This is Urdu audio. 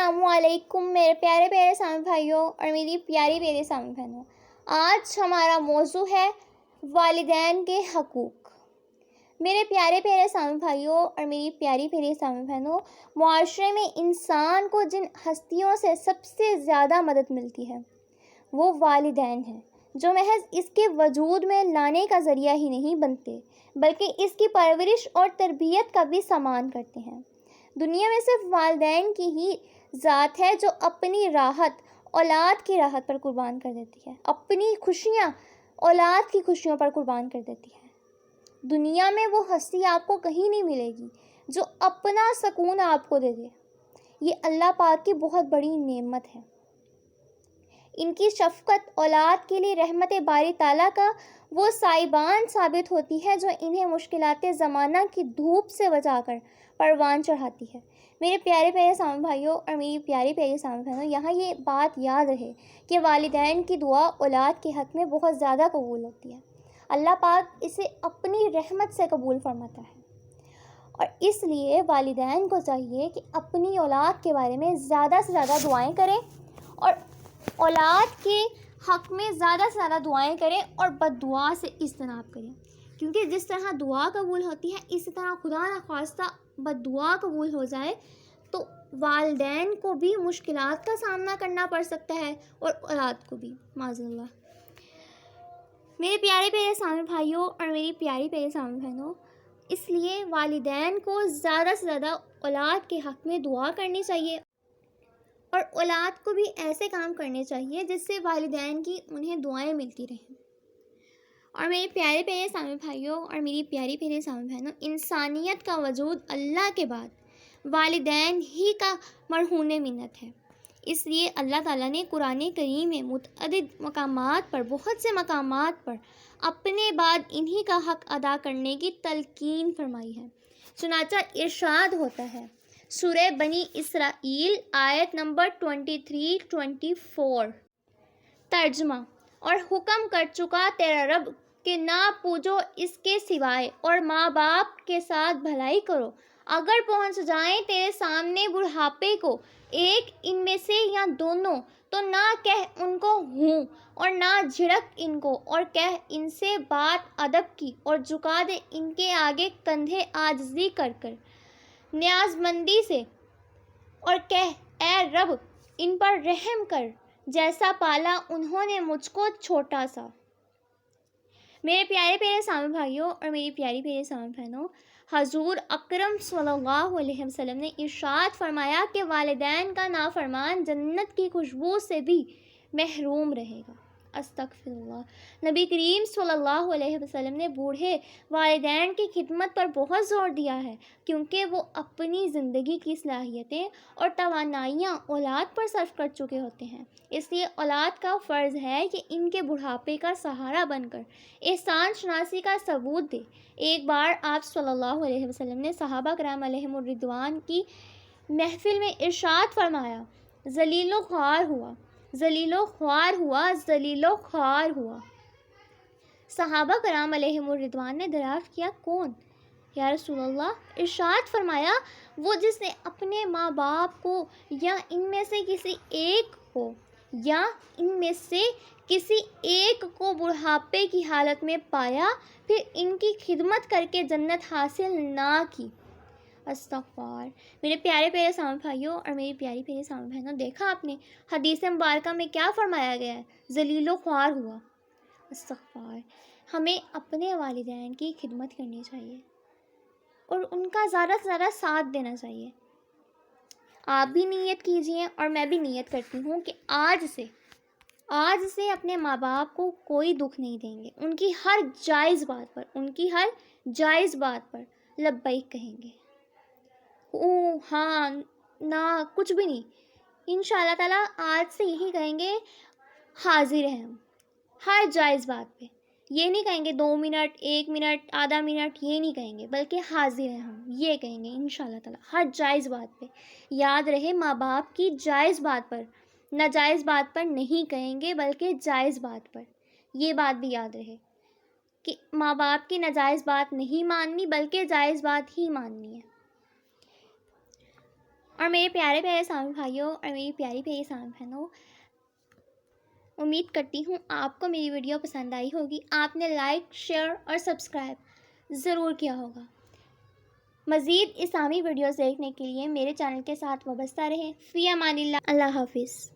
السلام علیکم میرے پیارے پیارے سامع بھائیوں اور میری پیاری پیاری سامع بہنوں۔ آج ہمارا موضوع ہے والدین کے حقوق۔ میرے پیارے پیارے سامع بھائیوں اور میری پیاری پیاری سامع بہنوں، معاشرے میں انسان کو جن ہستیوں سے سب سے زیادہ مدد ملتی ہے وہ والدین ہیں، جو محض اس کے وجود میں لانے کا ذریعہ ہی نہیں بنتے بلکہ اس کی پرورش اور تربیت کا بھی سامان کرتے ہیں۔ دنیا میں صرف والدین کی ہی ذات ہے جو اپنی راحت اولاد کی راحت پر قربان کر دیتی ہے، اپنی خوشیاں اولاد کی خوشیوں پر قربان کر دیتی ہے۔ دنیا میں وہ ہستی آپ کو کہیں نہیں ملے گی جو اپنا سکون آپ کو دے دے۔ یہ اللہ پاک کی بہت بڑی نعمت ہے۔ ان کی شفقت اولاد کے لیے رحمت باری تعالیٰ کا وہ سائبان ثابت ہوتی ہے جو انہیں مشکلات زمانہ کی دھوپ سے بچا کر پروان چڑھاتی ہے۔ میرے پیارے پیارے سامع بھائیوں اور میری پیاری پیاری سامع بہنوں، یہاں یہ بات یاد رہے کہ والدین کی دعا اولاد کے حق میں بہت زیادہ قبول ہوتی ہے۔ اللہ پاک اسے اپنی رحمت سے قبول فرماتا ہے، اور اس لیے والدین کو چاہیے کہ اپنی اولاد کے بارے میں زیادہ سے زیادہ دعائیں کریں اور اولاد کے حق میں زیادہ سے زیادہ دعائیں کریں اور بد دعا سے اجتناب کریں، کیونکہ جس طرح دعا قبول ہوتی ہے اسی طرح خدا نخواستہ بد دعا قبول ہو جائے تو والدین کو بھی مشکلات کا سامنا کرنا پڑ سکتا ہے اور اولاد کو بھی، معاذ اللہ۔ میرے پیارے پیارے سامع بھائیوں اور میری پیاری پیاری سامع بہنوں، اس لیے والدین کو زیادہ سے زیادہ اولاد کے حق میں دعا کرنی چاہیے اور اولاد کو بھی ایسے کام کرنے چاہیے جس سے والدین کی انہیں دعائیں ملتی رہیں۔ اور میرے پیارے پیارے سامع بھائیوں اور میری پیاری پیاری سامع بہنوں، انسانیت کا وجود اللہ کے بعد والدین ہی کا مرہون منت ہے۔ اس لیے اللہ تعالیٰ نے قرآن کریم میں متعدد مقامات پر، بہت سے مقامات پر اپنے بعد انہی کا حق ادا کرنے کی تلقین فرمائی ہے۔ چنانچہ ارشاد ہوتا ہے سورہ بنی اسرائیل آیت نمبر 23-24، ترجمہ: اور حکم کر چکا تیرا رب کہ نہ پوجو اس کے سوائے، اور ماں باپ کے ساتھ بھلائی کرو۔ اگر پہنچ جائیں تیرے سامنے بڑھاپے کو، ایک ان میں سے یا دونوں، تو نہ کہہ ان کو ہوں اور نہ جھڑک ان کو، اور کہہ ان سے بات ادب کی، اور جھکا دے ان کے آگے کندھے عاجزی کر کر نیاز مندی سے، اور کہہ اے رب ان پر رحم کر جیسا پالا انہوں نے مجھ کو چھوٹا سا۔ میرے پیارے پیارے سامع بھائیوں اور میری پیاری پیاری سامع بہنوں، حضور اکرم صلی اللہ علیہ وسلم نے ارشاد فرمایا کہ والدین کا نافرمان جنت کی خوشبو سے بھی محروم رہے گا۔ استغفر اللہ۔ نبی کریم صلی اللہ علیہ وسلم نے بوڑھے والدین کی خدمت پر بہت زور دیا ہے، کیونکہ وہ اپنی زندگی کی صلاحیتیں اور توانائیاں اولاد پر صرف کر چکے ہوتے ہیں۔ اس لیے اولاد کا فرض ہے کہ ان کے بڑھاپے کا سہارا بن کر احسان شناسی کا ثبوت دے۔ ایک بار آپ صلی اللہ علیہ وسلم نے صحابہ کرام علیہم الرضوان کی محفل میں ارشاد فرمایا، ذلیل و خوار ہوا، ذلیل و خوار ہوا، ذلیل و خوار ہوا۔ صحابہ کرام علیہم الرضوان نے دریافت کیا، کون یا رسول اللہ؟ ارشاد فرمایا، وہ جس نے اپنے ماں باپ کو یا ان میں سے کسی ایک کو یا ان میں سے کسی ایک کو بڑھاپے کی حالت میں پایا، پھر ان کی خدمت کر کے جنت حاصل نہ کی۔ استغفار۔ میرے پیارے پیارے سامع بھائیوں اور میری پیاری پیاری سامع بہنوں، دیکھا آپ نے حدیث مبارکہ میں کیا فرمایا گیا ہے؟ ذلیل و خوار ہوا۔ استغفار۔ ہمیں اپنے والدین کی خدمت کرنی چاہیے اور ان کا زیادہ سے زیادہ ساتھ دینا چاہیے۔ آپ بھی نیت کیجئے اور میں بھی نیت کرتی ہوں کہ آج سے اپنے ماں باپ کو کوئی دکھ نہیں دیں گے، ان کی ہر جائز بات پر لبیک کہیں گے، ہاں نہ کچھ بھی نہیں، انشاءاللہ تعالیٰ آج سے یہی کہیں گے، حاضر ہیں ہم ہر جائز بات پہ۔ یہ نہیں کہیں گے 2 منٹ، 1 منٹ، آدھا منٹ، یہ نہیں کہیں گے، بلکہ حاضر ہیں ہم، یہ کہیں گے انشاءاللہ تعالیٰ ہر جائز بات پہ۔ یاد رہے، ماں باپ کی جائز بات پر، ناجائز بات پر نہیں کہیں گے بلکہ جائز بات پر۔ یہ بات بھی یاد رہے کہ ماں باپ کی ناجائز بات نہیں ماننی بلکہ جائز بات ہی ماننی ہے۔ اور میرے پیارے پیارے سامع بھائیوں اور میری پیاری پیاری سامع بہنوں، امید کرتی ہوں آپ کو میری ویڈیو پسند آئی ہوگی. آپ نے لائک، شیئر اور سبسکرائب ضرور کیا ہوگا. مزید اسلامی ویڈیوز دیکھنے کے لیے میرے چینل کے ساتھ وابستہ رہیں. فی امان اللہ. اللہ حافظ.